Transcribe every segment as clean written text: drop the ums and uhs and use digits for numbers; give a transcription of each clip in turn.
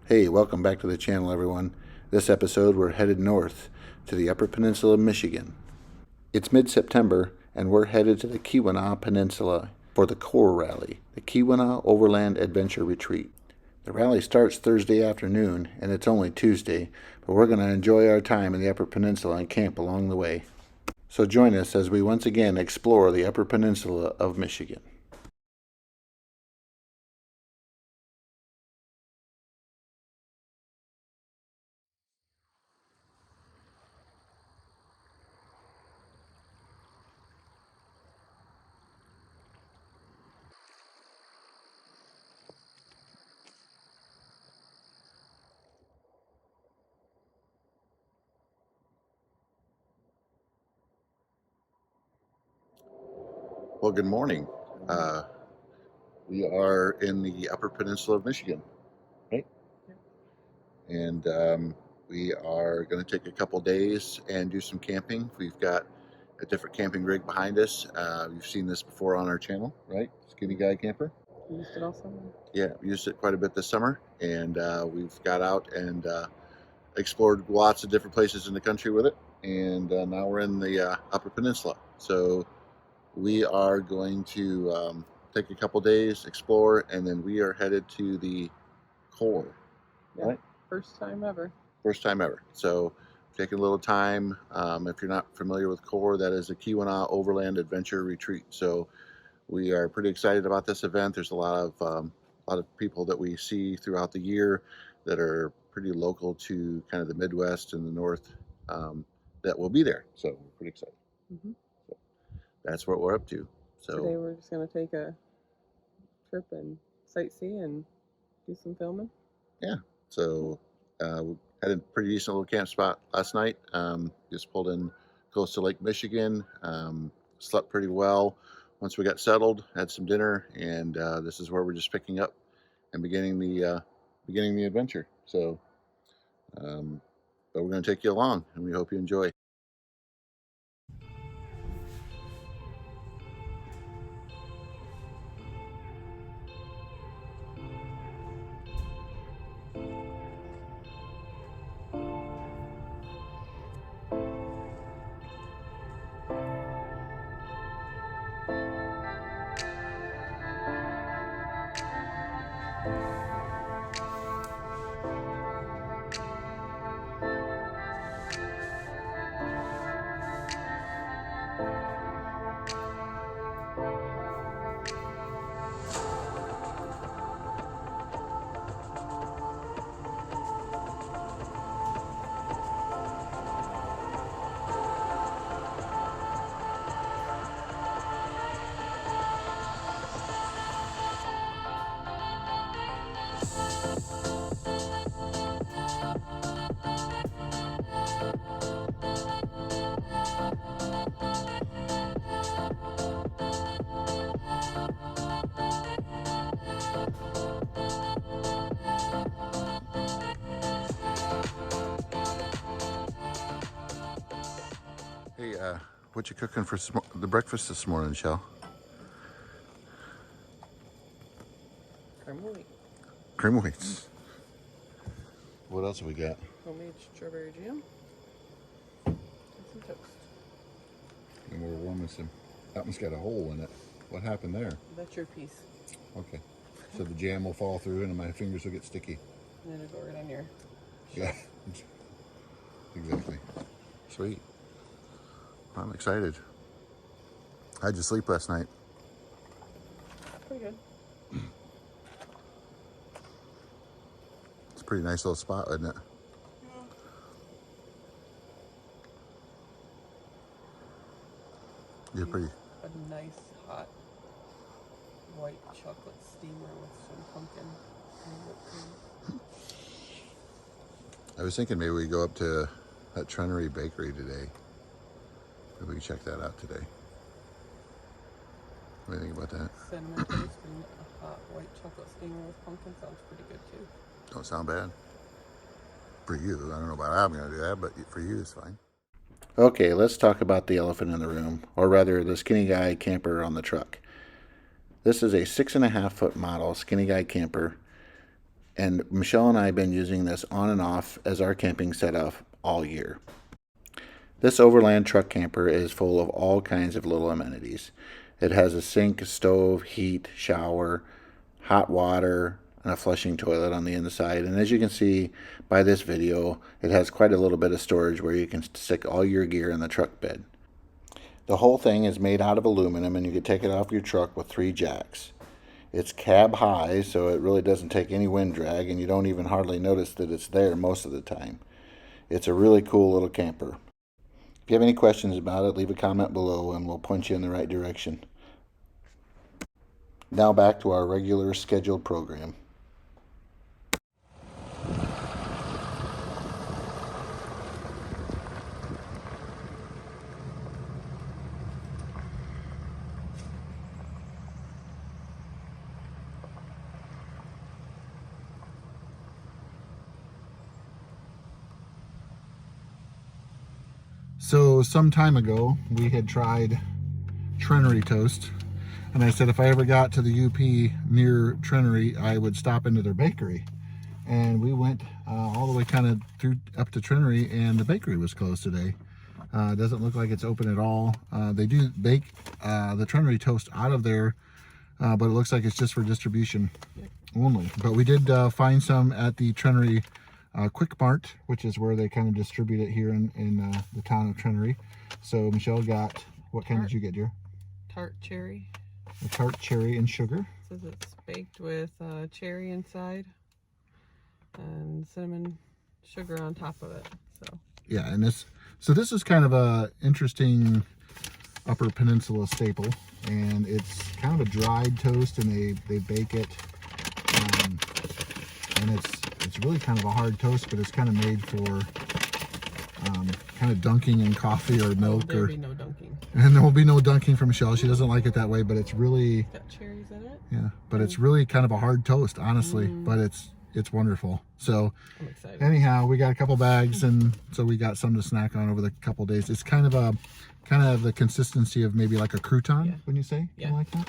Hey, welcome back to the channel, everyone. This episode, we're headed north to the Upper Peninsula of Michigan. It's mid-September, and we're headed to the Keweenaw Peninsula for the KOAR rally, the Keweenaw Overland Adventure Retreat. The rally starts Thursday afternoon, and it's only Tuesday, but we're going to enjoy our time in the Upper Peninsula and camp along the way. So join us as we once again explore the Upper Peninsula of Michigan. Well, good morning. We are in the Upper Peninsula of Michigan, right? And we are going to take a couple days and do some camping. We've got a different camping rig behind us. You've seen this before on our channel, right? Skinny Guy Camper. Used it all summer. Yeah, we used it quite a bit this summer, and we've got out and explored lots of different places in the country with it. And now we're in the Upper Peninsula. So we are going to take a couple days, explore, and then we are headed to the KOAR, right? First time ever. First time ever. So taking a little time. If you're not familiar with KOAR, that is the Keweenaw Overland Adventure Retreat. So we are pretty excited about this event. There's a lot of people that we see throughout the year that are pretty local to kind of the Midwest and the North that will be there. So we're pretty excited. Mm-hmm. So that's what we're up to. So today we're just going to take a trip and sightsee and do some filming. Yeah. So we had a pretty decent little camp spot last night. Just pulled in close to Lake Michigan. Slept pretty well. Once we got settled, had some dinner, and this is where we're just picking up and beginning the adventure. So, but we're going to take you along, and we hope you enjoy. Hey, what you cooking for the breakfast this morning, Shell? Cream of wheat. Cream of wheat. What else have we got? Homemade strawberry jam. And some toast. And we're warming some. That one's got a hole in it. What happened there? That's your piece. Okay. So the jam will fall through and my fingers will get sticky. And then it'll go right on your Yeah. Exactly. Sweet. I'm excited. How'd you sleep last night? Pretty good. It's a pretty nice little spot, isn't it? Yeah. You're pretty. A nice hot white chocolate steamer with some pumpkin and whipped cream. I was thinking maybe we go up to that Trenery Bakery today. Maybe we can check that out today. What do you think about that? Cinnamon toast and a hot white chocolate steamer with pumpkin sounds pretty good too. Don't sound bad. For you, I don't know about how I'm going to do that, but for you it's fine. Okay, let's talk about the elephant in the room, or rather the Skinny Guy camper on the truck. This is a 6.5 foot model Skinny Guy camper, And Michelle and I have been using this on and off as our camping setup all year. This overland truck camper is full of all kinds of little amenities. It has a sink, stove, heat, shower, hot water, and a flushing toilet on the inside. And as you can see by this video, it has quite a little bit of storage where you can stick all your gear in the truck bed. The whole thing is made out of aluminum, and you can take it off your truck with 3 jacks. It's cab high, so it really doesn't take any wind drag, and you don't even hardly notice that it's there most of the time. It's a really cool little camper. If you have any questions about it, leave a comment below and we'll point you in the right direction. Now back to our regular scheduled program. So some time ago, we had tried Trenery toast, and I said if I ever got to the UP near Trenery, I would stop into their bakery. And we went all the way kind of through up to Trenery, and the bakery was closed today. It doesn't look like it's open at all. They do bake the Trenery toast out of there, but it looks like it's just for distribution only. But we did find some at the Trenery Quick Mart, which is where they kind of distribute it here in the town of Trenery. So Michelle got, what kind did you get, dear? Tart cherry. A tart cherry and sugar. It says it's baked with cherry inside and cinnamon sugar on top of it. So yeah, and this is kind of a interesting Upper Peninsula staple, and it's kind of a dried toast, and they bake it, and it's really kind of a hard toast, but it's kind of made for kind of dunking in coffee or milk. There'll be no dunking. And there will be no dunking from Michelle. She doesn't like it that way, but it's really... It's got cherries in it. Yeah, but it's really kind of a hard toast, honestly, but it's wonderful. So I'm excited. Anyhow, we got a couple bags, and so we got some to snack on over the couple days. It's kind of the consistency of maybe like a crouton, when you say? Yeah. Like that.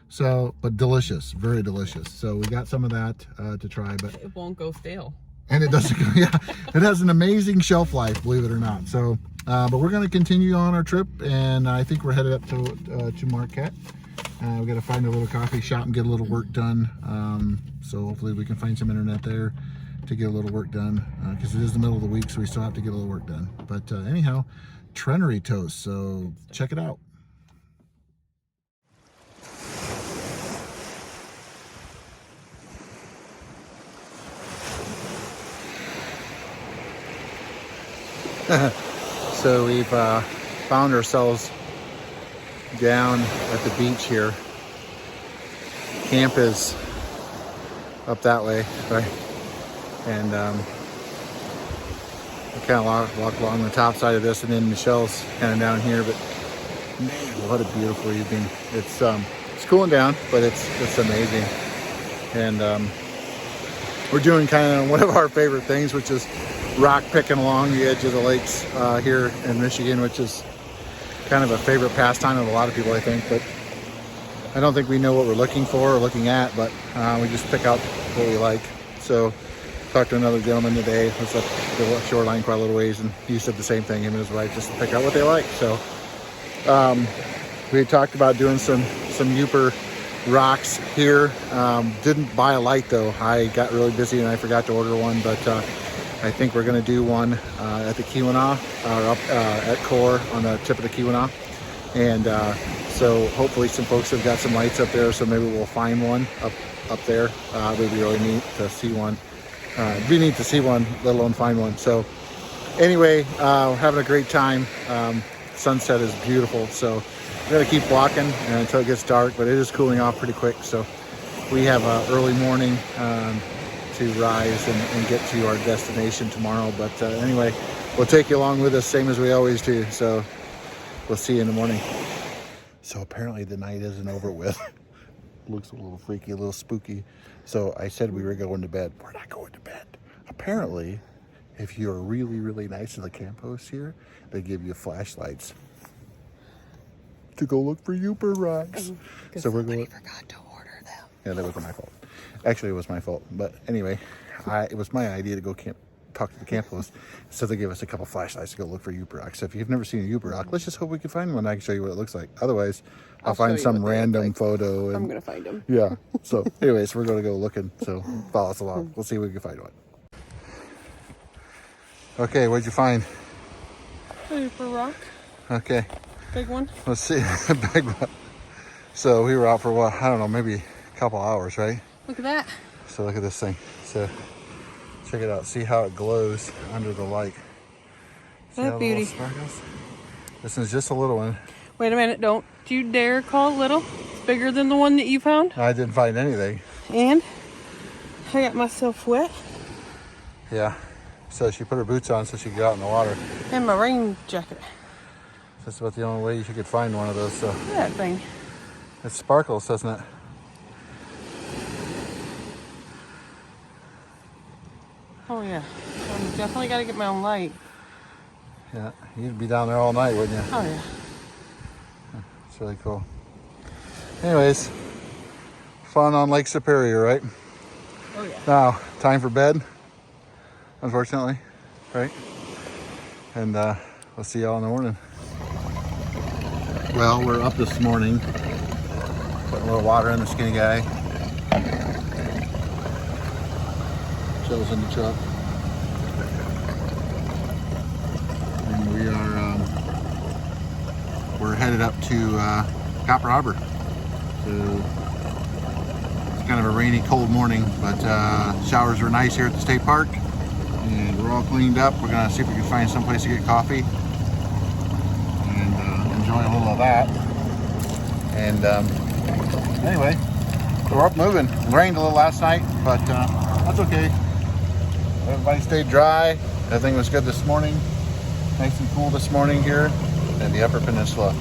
So, but delicious, very delicious. So we got some of that to try, but it won't go stale. And it doesn't go, yeah, it has an amazing shelf life, believe it or not. So, but we're going to continue on our trip, and I think we're headed up to Marquette. We got to find a little coffee shop and get a little work done. So hopefully we can find some internet there to get a little work done, because it is the middle of the week, so we still have to get a little work done. But anyhow, Trenery toast, so check it out. So we've found ourselves down at the beach here. Camp is up that way, right? And we kind of walk along the top side of this, and then Michelle's kind of down here. But man, what a beautiful evening! It's cooling down, but it's amazing. And we're doing kind of one of our favorite things, which is rock picking along the edge of the lakes here in Michigan, which is kind of a favorite pastime of a lot of people, I think. But I don't think we know what we're looking for or looking at, but we just pick out what we like. So talked to another gentleman today who's up the shoreline quite a little ways, and he said the same thing, him and his wife, just to pick out what they like. So we had talked about doing some Yooper rocks here. Didn't buy a light though. I got really busy and I forgot to order one, but I think we're going to do one at the Keweenaw, or up at KOAR on the tip of the Keweenaw. And so hopefully some folks have got some lights up there, so maybe we'll find one up there. It would be really neat to see one. It'd be neat to see one, let alone find one. So anyway, we're having a great time. Sunset is beautiful, so we're going to keep walking until it gets dark, but it is cooling off pretty quick. So we have an early morning to rise and get to our destination tomorrow. But anyway, we'll take you along with us, same as we always do. So we'll see you in the morning. So apparently the night isn't over with. Looks a little freaky, a little spooky. So I said we were going to bed. We're not going to bed. Apparently, if you're really, really nice to the camp host here, they give you flashlights to go look for Yooper rocks. So we're going. forgot to order them. Yeah, that wasn't my fault. Actually, it was my fault. But anyway, it was my idea to go talk to the camp host. So they gave us a couple flashlights to go look for Yooper rock. So if you've never seen a Yooper rock, let's just hope we can find one. I can show you what it looks like. Otherwise, I'll find some random photo. And, I'm going to find them. Yeah. So anyways, we're going to go looking. So follow us along. We'll see if we can find one. Okay, what'd you find? A Yooper rock. Okay. Big one. Let's see. Big one. So we were out for what? I don't know, maybe a couple hours, right? Look at that. So look at this thing. So check it out. See how it glows under the light. See that beauty. Sparkles? This is just a little one. Wait a minute. Don't you dare call it little. It's bigger than the one that you found. I didn't find anything. And I got myself wet. Yeah. So she put her boots on so she could get out in the water. And my rain jacket. That's about the only way you could find one of those. So look at that thing. It sparkles, doesn't it? Oh yeah. I'm definitely got to get my own light. Yeah, you'd be down there all night, wouldn't you? Oh yeah. It's really cool. Anyways, fun on Lake Superior, right? Oh yeah. Now, time for bed, unfortunately, right? And we'll see y'all in the morning. Well, we're up this morning. Putting a little water in the skinny guy. Joe's in the truck. And we are, we're headed up to Copper Harbor. So it's kind of a rainy, cold morning, but showers were nice here at the state park. And we're all cleaned up. We're gonna see if we can find some place to get coffee and enjoy a little of that. And anyway, so we're up moving. It rained a little last night, but that's okay. Everybody stayed dry. Everything was good this morning. Nice and cool this morning here in the Upper Peninsula.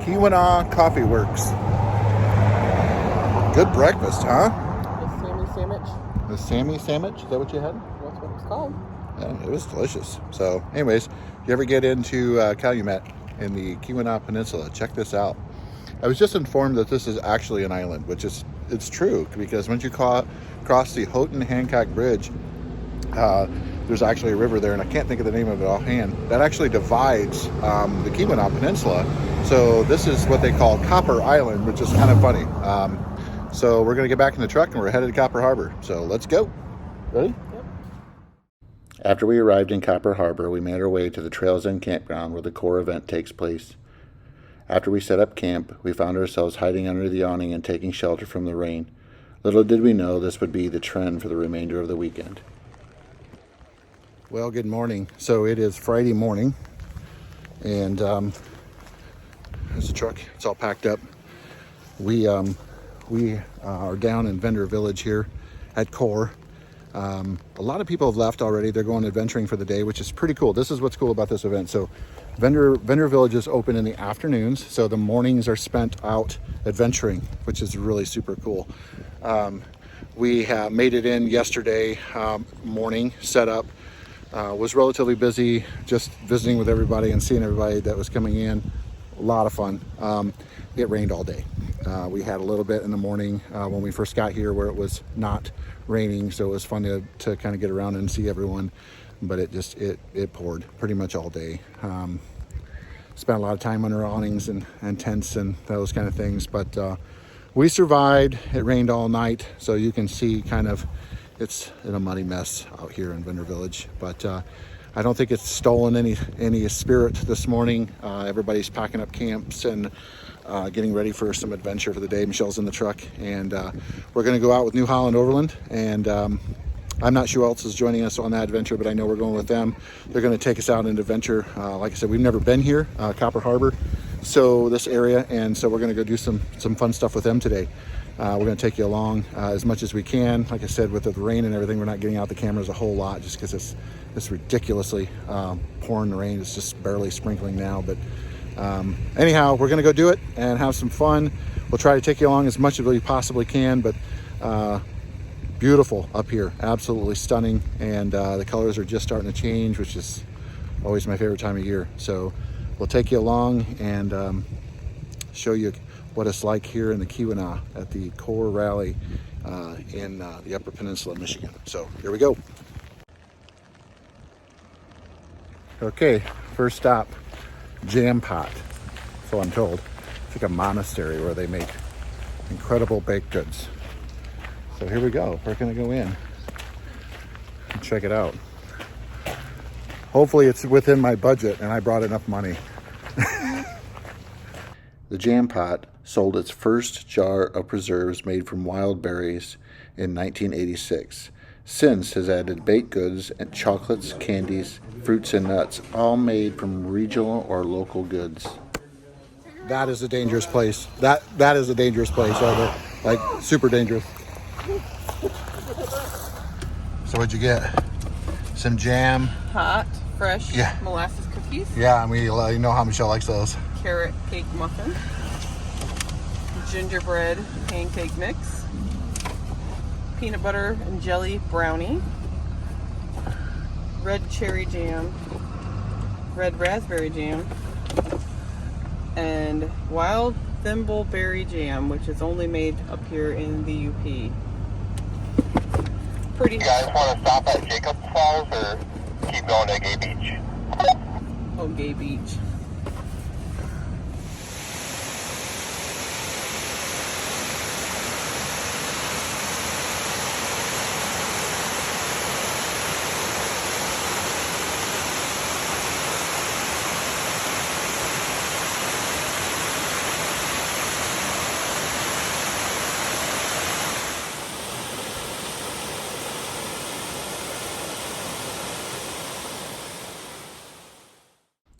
Keweenaw Coffee Works. Good breakfast, huh? The Sammy sandwich. The Sammy sandwich? Is that what you had? That's what it's called. Yeah, it was delicious. So, anyways, if you ever get into Calumet in the Keweenaw Peninsula, check this out. I was just informed that this is actually an island, which is it's true because once you cross the Houghton Hancock Bridge, there's actually a river there, and I can't think of the name of it offhand. That actually divides the Keweenaw Peninsula. So this is what they call Copper Island, which is kind of funny. So we're going to get back in the truck and we're headed to Copper Harbor. So let's go. Ready? Yep. After we arrived in Copper Harbor, we made our way to the Trails End campground where the KOAR event takes place. After we set up camp, we found ourselves hiding under the awning and taking shelter from the rain. Little did we know this would be the trend for the remainder of the weekend. Well, good morning. So it is Friday morning, and there's the truck. It's all packed up. We are down in Vendor Village here at KOAR. A lot of people have left already. They're going adventuring for the day, which is pretty cool. This is what's cool about this event. So Vendor Village is open in the afternoons, so the mornings are spent out adventuring, which is really super cool. We have made it in yesterday morning, set up. Was relatively busy, just visiting with everybody and seeing everybody that was coming in. A lot of fun. It rained all day. We had a little bit in the morning when we first got here where it was not raining, so it was fun to kind of get around and see everyone, but it poured pretty much all day. Spent a lot of time under awnings and tents and those kind of things, but we survived. It rained all night, so you can see kind of it's in a muddy mess out here in Vendor Village, but I don't think it's stolen any spirit this morning. Everybody's packing up camps and getting ready for some adventure for the day. Michelle's in the truck, and we're going to go out with New Holland Overland, and I'm not sure who else is joining us on that adventure, but I know we're going with them. They're going to take us out into adventure. Like I said, we've never been here, Copper Harbor, so this area, and so we're going to go do some fun stuff with them today. We're going to take you along as much as we can. Like I said, with the rain and everything, we're not getting out the cameras a whole lot just because it's ridiculously pouring the rain. It's just barely sprinkling now, but Anyhow, we're going to go do it and have some fun. We'll try to take you along as much as we possibly can, but beautiful up here, absolutely stunning, and the colors are just starting to change, which is always my favorite time of year. So we'll take you along and show you what it's like here in the Keweenaw at the KOAR rally in the Upper Peninsula, Michigan. So here we go. Okay, first stop, Jam Pot, so I'm told. It's like a monastery where they make incredible baked goods. So here we go. We're gonna go in and check it out. Hopefully it's within my budget and I brought enough money. The Jam Pot sold its first jar of preserves made from wild berries in 1986. Since has added baked goods and chocolates, candies, fruits, and nuts, all made from regional or local goods. That is a dangerous place. That is a dangerous place right there. Like super dangerous. So what'd you get? Some jam. Hot, fresh molasses cookies. Yeah, I mean, you know how Michelle likes those. Carrot cake muffin. Gingerbread pancake mix. Peanut butter and jelly brownie. Red cherry jam. Red raspberry jam. And wild thimbleberry jam, which is only made up here in the UP. Pretty. You guys want to stop at Jacobs Falls or keep going to Gay Beach? Oh, Gay Beach.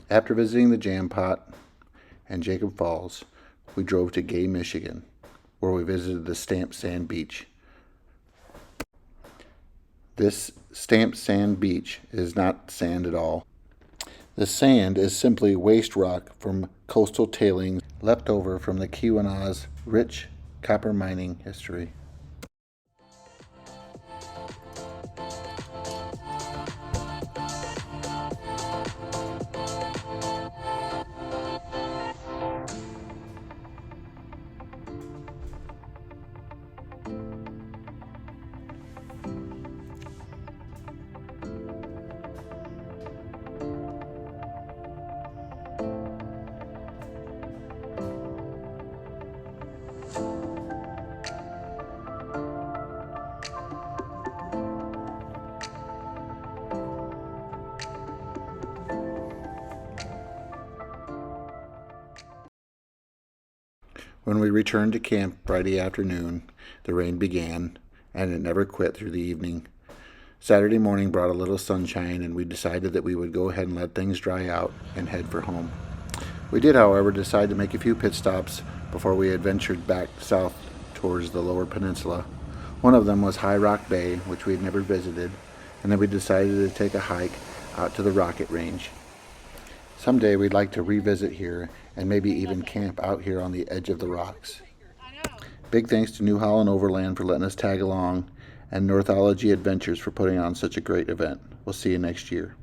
After visiting the Jam Pot and Jacob Falls, we drove to Gay, Michigan, where we visited the Stamped Sand Beach. This stamped sand beach is not sand at all. The sand is simply waste rock from coastal tailings left over from the Keweenaw's rich copper mining history. When we returned to camp Friday afternoon, the rain began, and it never quit through the evening. Saturday morning brought a little sunshine, and we decided that we would go ahead and let things dry out and head for home. We did, however, decide to make a few pit stops before we adventured back south towards the lower peninsula. One of them was High Rock Bay, which we had never visited, and then we decided to take a hike out to the rocket range. Someday we'd like to revisit here and maybe even camp out here on the edge of the rocks. Big thanks to New Holland Overland for letting us tag along, and Northology Adventures for putting on such a great event. We'll see you next year.